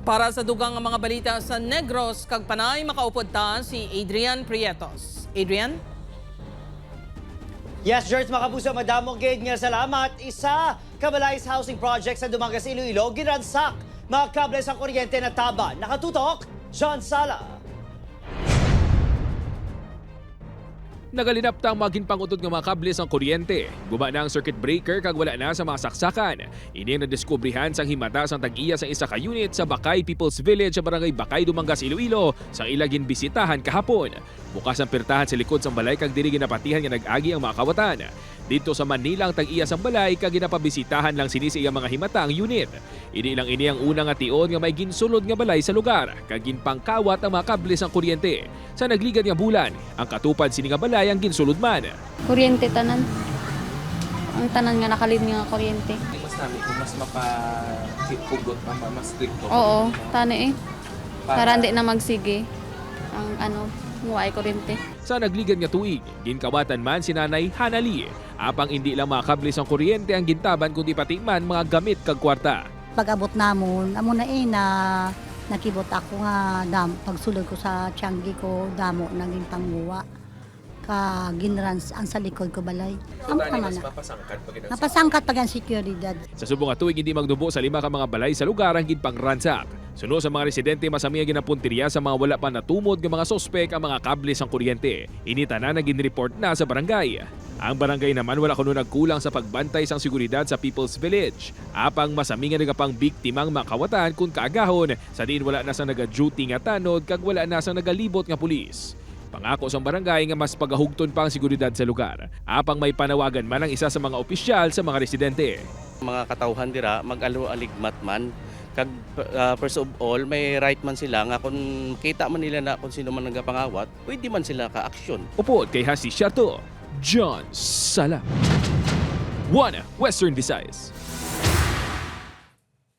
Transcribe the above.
Para sa dugang nga mga balita sa Negros, kag panay makaupod ta si Adrian Prietos. Adrian? Yes, George, makapuso, madamong gate nga salamat. Isa, Kabalais Housing Project sa Dumangas, Iloilo, ginransak. Mga kable sa kuryente na taba. Nakatutok, John Sala. Nagalinaptang maging pangutod nga mga kable sa kuryente. Guba na ang circuit breaker kag wala na sa mga saksakan. Ini ang nadiskubrihan sang himata sang tag-iya sa isa ka unit sa Bakay People's Village sa barangay Bakay, Dumangas, Iloilo sang ilagin bisitahan kahapon. Bukas ang pirtahan sa likod sang balay kag diri ginapatihan nga nag-agi ang mga kawatan. Dito sa Manila ang tag-iya sang balay kag ginapabisitahan lang sinisi ang mga himata ang unit. Ini lang ini ang unang nga tion nga may ginsulod nga balay sa lugar kag ginpangkawat ang mga kable sang kuryente. Sa nagligad nga bulan, ang katupad sini nga balay ang ginsulod man. Kuryente tanan. Ang tanan nga nakalid nga kuryente. Mas namin kung mas mapa-hugot, mas stricto. Oo, tani eh. Para hindi na magsige ang muway kuryente. Sa nagligad nga tuig, ginkawatan man si Nanay Hanali. Apang hindi lang mga kable sang kuryente ang gintaban kundi pati man mga gamit kag kwarta. Pag-abot namon, amo na na nakibot ako nga pagsulod ko sa tiyanggi ko, damo naging panguwa. Ka ginrans ang sa likod ko balay. So, Amo tani, naman mas na. mapasangkat pag inang Napasangkat pag ang seguridad. Sa subong nga tuig hindi magdubo sa 5 ka mga balay sa lugar ang ginpangransak. Suno sa mga residente masami ang ginapuntirya sa mga wala pa natumod nga mga sospek ang mga kable sang kuryente. Inita na ginreport na sa barangay. Ang barangay naman wala kuno nagkulang sa pagbantay sang seguridad sa People's Village. Apang masami nga nagapang biktimang makawatan kung kaagahon sa diin wala na sang naga-duty nga tanod kag wala na sang nagalibot nga pulis. Pangako sa barangay nga mas pagahugton pa ang seguridad sa lugar. Apang may panawagan man ang isa sa mga opisyal sa mga residente. Mga katawhan dira mag-aligmat man kag first of all may right man sila nga kung makita man nila na kung sino man nagapangawat pwede man sila ka-aksyon. Upod kay Hasi Shato, John Sala. 1 Western Visayas.